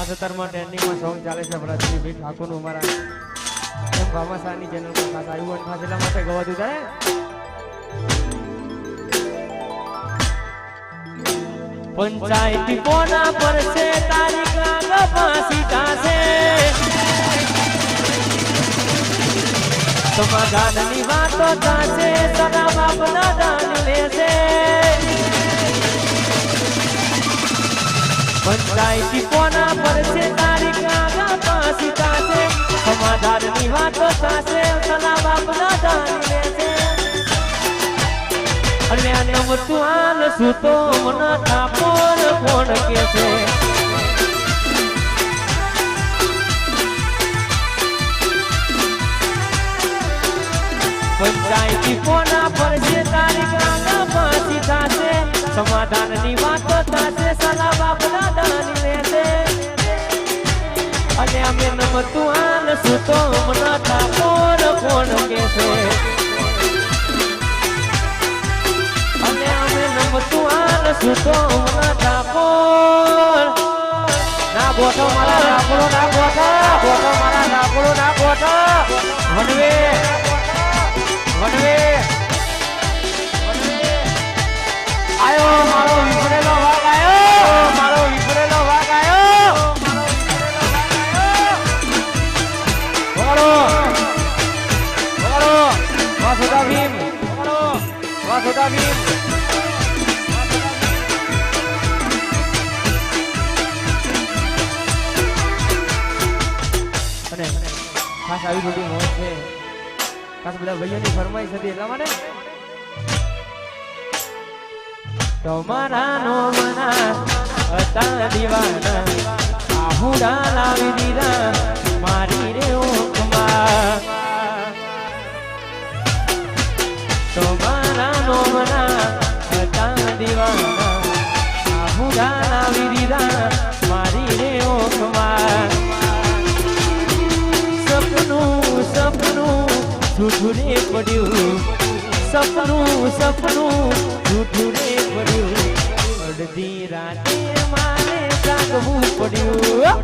માં ટ્રેન્ડિંગમાં સોંગ ચાલે છે વ્રતની ભીખ ઠાકોરનું અમારા એમ ભામાસાની ચેનલ પર ખાસ આવ્યું અને ખાસ એટલા માટે ગવાતું થાય પંચાયતી કોના પર છે તારીખ લાગ ફાંસી થાશે સમાધાનની વાતો થાશે સદા બાપના દાન લેશે પંચાયતી કોના પર છે તારીખ લાગ ફાંસી થાશે સમાધાનની વાતો થાશે સદા બાપના દાન લેશે અને નમતું હાલ સૂતો મના ઠાકોર કોણ કે છે પંચાયતી કોના પર છે તારીખ આગળ ફાંસી થાશે સમાધાનની વાતો થાશે સલા બાપના દાન લેશે અને અમે નમતું હાલ સૂતો મના ઠાકોર કોણ કે છે તું આલ સુતો ના ઠાકોર ના ગોઠો મારા ઠાકોરો ના ગોઠો મારા ઠાકોરો ના ગોઠો વનવે આયો મારો વિફરેલો વાગ આયો મારો વિફરેલો વાગ આયો બોલો બોલો વાસુદા ભીમ બોલો વાસુદા ભીમ ખાસ આવી બધી મોજ છે ખાસ બધા ભાઈઓની ફરમાઈશ હતી એટલા માટે તમારા નો મના હતા દીવાના આહુડા લાવી દીધા મારી રે ઓકમાં તમારા નો મના હતા દીવાના આહુડા લાવી દીધા મારી રે ઓકમાં સપનું જૂઠું રે પડ્યું સપનું જૂઠું રે પડ્યું અડધી રાતે મારે જાગવું પડ્યું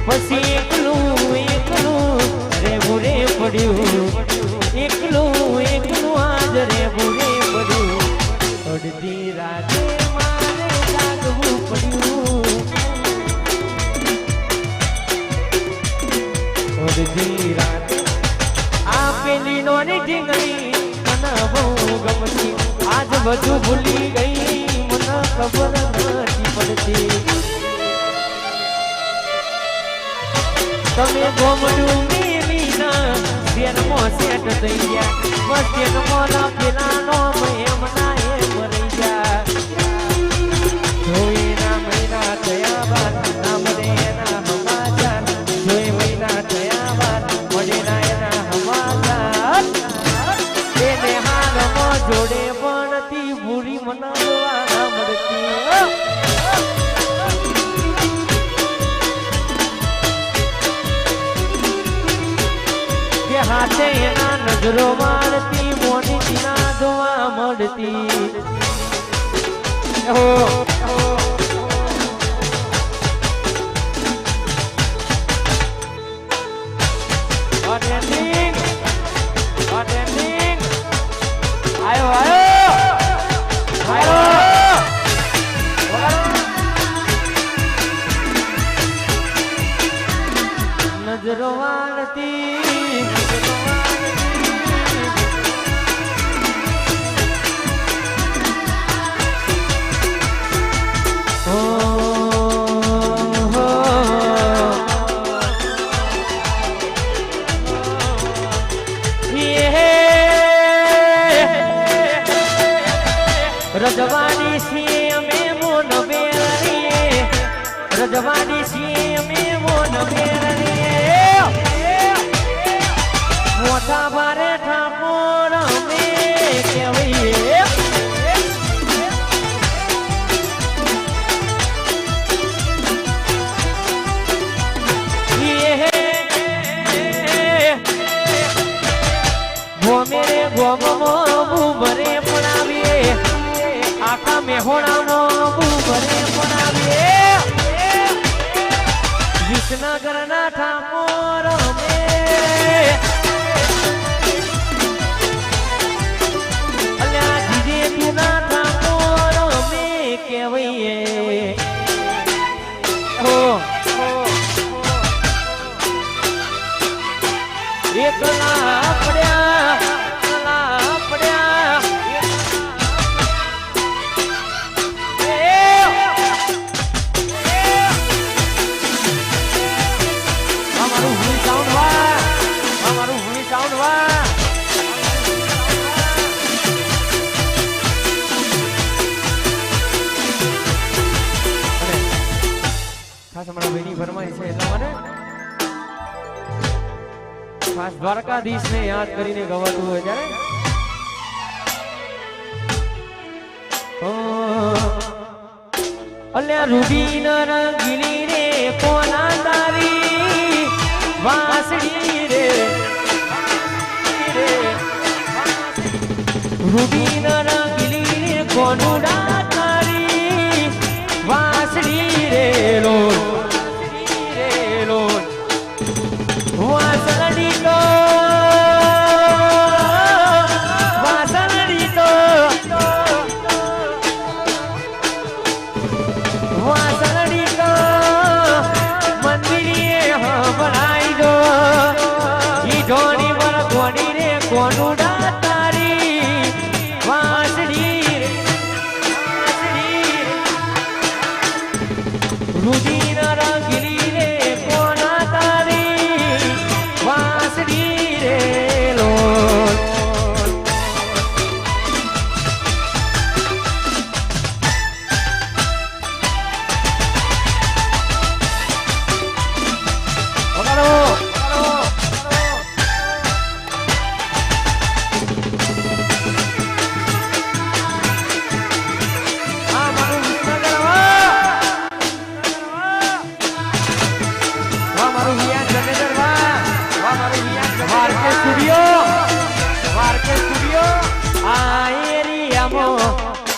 પછી એકલું રેવું રે પડ્યું એકલું આજ રેવું રે પડ્યું અડધી રાતે મારે જાગવું પડ્યું આ પેલી નોની ઢીંગણી મને બહુ ગમતી આજ બધું ભૂલી ગઈ મને ખબર નથી પડતી તમે ગોમડું મેલીના શેરમાં સેટ થઈ ગયા બસ તેનો પેલા નો એમ ના એમ રહી ગયા જોઈ ના મહિના થયા બાદ નામ રે ના હમાચાર જોઈ મહિના થયા બાદ મળે ના એના હમાચાર એને હાલમાં જોડે પડતી ભૂરી મનાવવા મળતી કે હાથે એના નજરો મારતી મોની ના જોવા મળતી નજરો વાળતી રજવાની છીએ અમે મોન બેરીએ રજવાની છીએ અમે મોન બેરીએ ભરે પડાવે વિસનગરના ઠાકોર અમે અલ્યા જીજે તુના ઠાકોર અમે કહેવાઈએ એકલા પડ્યા અમારું હુઈ સાઉન્ડ વા અમારું હુઈ સાઉન્ડ વા ખાસ અમારા ભાઈની ફરમાઈશ છે એટલા માટે ખાસ દ્વારકાધીશ ને યાદ કરીને ગવાતું હોય ત્યારે અલ્યા રૂબી રંગીલી રે કોના તારી વાસળી રે રૂબી રંગીલી રે કોનુડા તારી વાસળી રે લો વાસળીતો વાસળીતો વાસળીતો મંદિરે બનાવી દો ઈ ઢોની પર કોની રે કોનુડા તારી વાસળી રે રૂદી રંગીલી રે કોના તારી વાસળી રે લોલ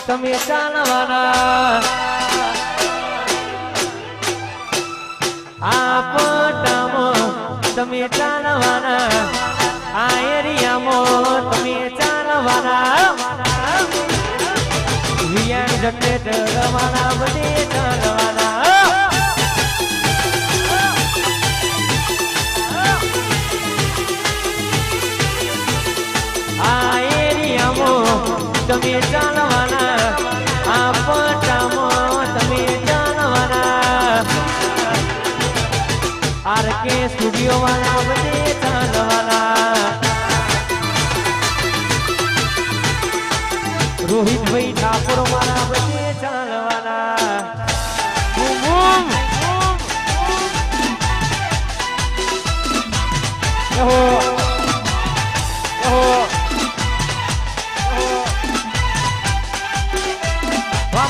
તમે ચાલવાના આ પટામાં તમે ચાલવાના આ એરિયામાં તમે ચાલવાના વિયાણ જટે ડરવાના બધે ચાલવાના આ એરિયામાં તમે ચાલવાના આ પટામાં તમે ચાલવાના આરકે સ્ટુડિયો વાળા બધે ચાલવાના રોહિતભાઈ ઠાકોર વાળા બધે ચાલવાના બૂમ બૂમ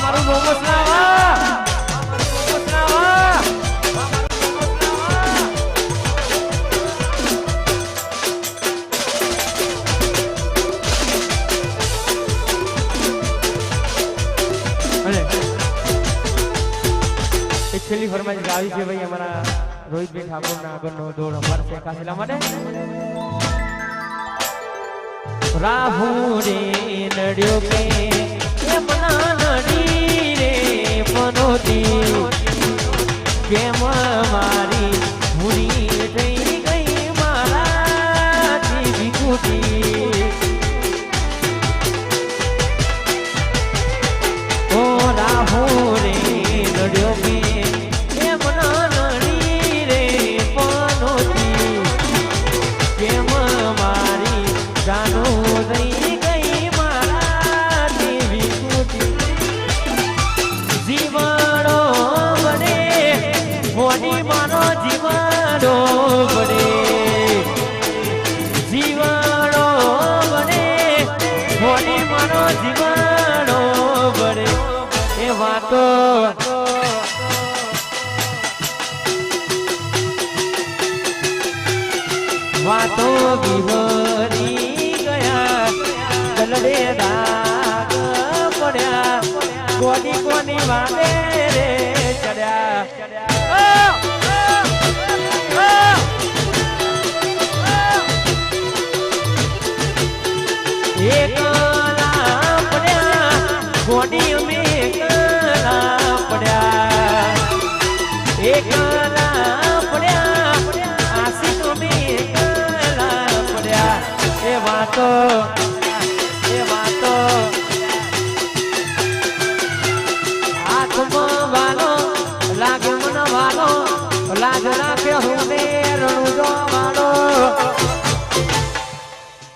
મારું મોમોસ લાવા એક છેલ્લી ફરમાઈશ આવી છે ભાઈ અમારા રોહિતભાઈ ઠાકોરના આગળનો દોડ અમારે છે કાશેલા માટે રાહુ રે નડ્યો કે મના નડી રે પનોતી કેમ મારી ભૂલી થઈ ગઈ મારાથી વિકુટી ઓ રાહુ રે નડ્યો કે મના નડી રે પનોતી કેમ મારી જાનો થઈ ગઈ મારાથી વિકુટી જીવાડો બને મોની માનો જીવાડો બને જીવાડો બને મોની માનો જીવાડો બને એ વાતો વાતો વિહરી ગયા ગલડે દાગ પડ્યા કોની કોની વાદે રે ચડ્યા એક